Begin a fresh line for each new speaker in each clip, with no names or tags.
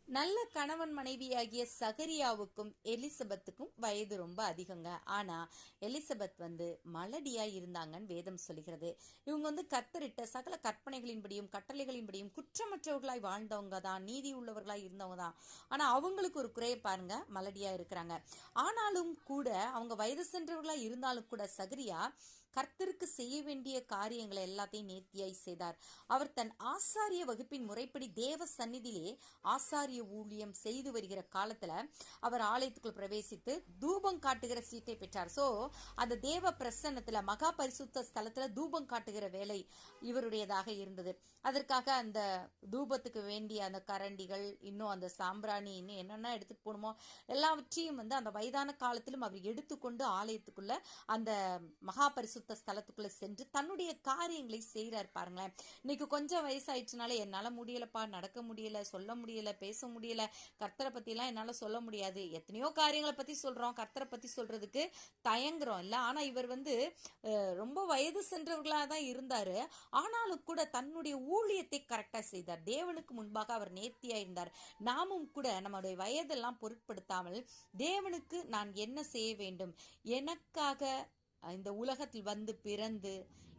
நல்ல கணவன் மனைவியாகிய சகரியாவுக்கும் எலிசபெத்துக்கும் வயது ரொம்ப அதிகங்க. ஆனா எலிசபெத் மலடியா இருந்தாங்கன்னு வேதம் சொல்லுகிறது. இவங்க கத்தரிட்ட சகல கற்பனைகளின்படியும் கட்டளைகளின்படியும் குற்றமற்றவர்களாய் வாழ்ந்தவங்க தான், நீதி உள்ளவர்களாய் இருந்தவங்க தான். ஆனா அவங்களுக்கு ஒரு குறைய பாருங்க, மலடியா இருக்கிறாங்க. ஆனாலும் கூட அவங்க வயது சென்றவர்களாய் இருந்தாலும் கூட சகரியா கர்த்தருக்கு செய்ய வேண்டிய காரியங்களை எல்லாத்தையும் நேர்த்தியாய் செய்தார். அவர் தன் ஆசாரிய வகுப்பின் முறைப்படி தேவ சந்நிதியிலே ஆசாரிய ஊழியம் செய்து வருகிற காலத்துல அவர் ஆலயத்துக்குள் பிரவேசித்து தூபம் காட்டுகிற சீட்டை பெற்றார். சோ அந்த தேவ பிரசன்னத்துல மகா பரிசுத்த ஸ்தலத்துல தூபம் காட்டுகிற வேலை இவருடையதாக இருந்தது. அதற்காக அந்த தூபத்துக்கு வேண்டிய அந்த கரண்டிகள், இன்னும் அந்த சாம்பிராணி, இன்னும் என்னென்ன எடுத்துட்டு போகணுமோ எல்லாவற்றையும் அந்த வயதான காலத்திலும் அவர் எடுத்துக்கொண்டு ஆலயத்துக்குள்ள அந்த மகா பரிசுத்த ஸ்தலத்துக்குள்ள சென்று தன்னுடைய காரியங்களை செய்யறாரு. பாருங்களேன், இன்னைக்கு கொஞ்சம் வயசாயிடுச்சுனால என்னால முடியலப்பா, நடக்க முடியல, சொல்ல முடியல, பேச முடியல, கர்த்தரை பத்தி எல்லாம் என்னால சொல்ல முடியாது, எத்தனையோ காரியங்களை பத்தி சொல்றோம், கர்த்தரை பத்தி சொல்றதுக்கு தயங்குறோம் இல்ல. ஆனா இவர் ரொம்ப வயது சென்றவர்களா தான் இருந்தாரு. ஆனாலும் கூட தன்னுடைய ஊழியத்தை கரெக்டா செய்தார். தேவனுக்கு முன்பாக அவர் நேர்த்தியா இருந்தார். நாமும் கூட நம்முடைய வயதெல்லாம் பொருட்படுத்தாமல் தேவனுக்கு நான் என்ன செய்ய வேண்டும், எனக்காக இந்த உலகத்தில் பிறந்து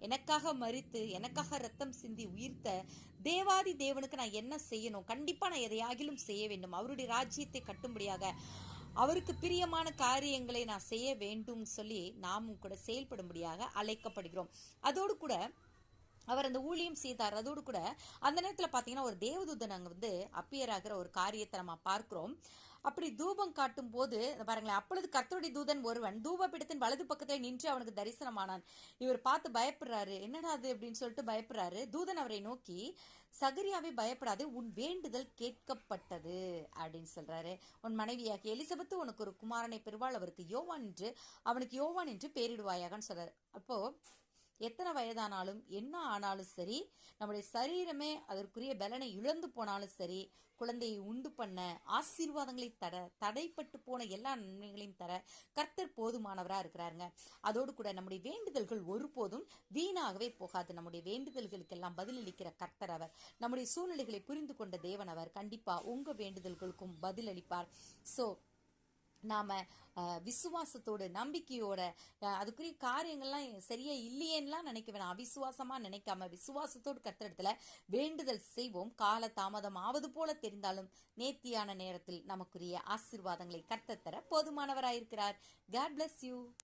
எனக்காக மரித்து எனக்காக ரத்தம் சிந்தி உயிர்த்த தேவாதி தேவனுக்கு நான் என்ன செய்யணும், கண்டிப்பா நான் எதையாகிலும் செய்ய வேண்டும், அவருடைய ராஜ்யத்தை கட்டும்படியாக அவருக்கு பிரியமான காரியங்களை நான் செய்ய வேண்டும் சொல்லி நாமும் கூட செயல்படும்படியாக அழைக்கப்படுகிறோம். அதோடு கூட அவர் அந்த ஊழியம் செய்தார். அதோடு கூட அந்த நேரத்தில் பார்த்தீங்கன்னா ஒரு தேவதூதன் அங்கே அப்பியர் ஆகிற ஒரு காரியத்தை நம்ம பார்க்கிறோம். அப்படி தூபம் காட்டும் போது பாருங்களேன், அப்பொழுது கர்த்தருடைய தூதன் ஒருவன் தூபபீடத்தின் வலது பக்கத்தில் நின்று அவனுக்கு தரிசனமானான். இவர் பார்த்து பயப்படுறாரு, என்னடா அது அப்படின்னு சொல்லிட்டு பயப்படுறாரு. தூதன் அவரை நோக்கி, சகரியாவே பயப்படாது, உன் வேண்டுதல் கேட்கப்பட்டது அப்படின்னு சொல்றாரு. உன் மனைவியாகிய எலிசபெத்து உனக்கு ஒரு குமாரனை பெறுவாள், அவனுக்கு யோவான் என்று பெயரிடுவாயாகன்னு சொல்றாரு. அப்போ எத்தனை வயதானாலும் என்ன ஆனாலும் சரி, நம்முடைய சரீரமே அதற்குரிய பலனை இழந்து போனாலும் சரி, குழந்தையை உண்டு பண்ண, ஆசீர்வாதங்களை தடைப்பட்டு போன எல்லா நன்மைகளையும் தர கர்த்தர் போதுமானவரா இருக்கிறாருங்க. அதோடு கூட நம்முடைய வேண்டுதல்கள் ஒருபோதும் வீணாகவே போகாது. நம்முடைய வேண்டுதல்களுக்கெல்லாம் பதிலளிக்கிற கர்த்தர் அவர். நம்முடைய சூழ்நிலைகளை புரிந்து கொண்ட தேவன் அவர். கண்டிப்பா உங்க வேண்டுதல்களுக்கும் பதிலளிப்பார். ஸோ நாம விசுவாசத்தோடு நம்பிக்கையோட அதுக்குரிய காரியங்கள்லாம் சரியா இல்லையேன்னுலாம் நினைக்க வேணாம். அவிசுவாசமா நினைக்காம விசுவாசத்தோடு கர்த்தரிடத்துல வேண்டுதல் செய்வோம். கால தாமதம் ஆவது போல தெரிந்தாலும் நேர்த்தியான நேரத்தில் நமக்குரிய ஆசீர்வாதங்களை கர்த்தர் தர போதுமானவராயிருக்கிறார். God bless you.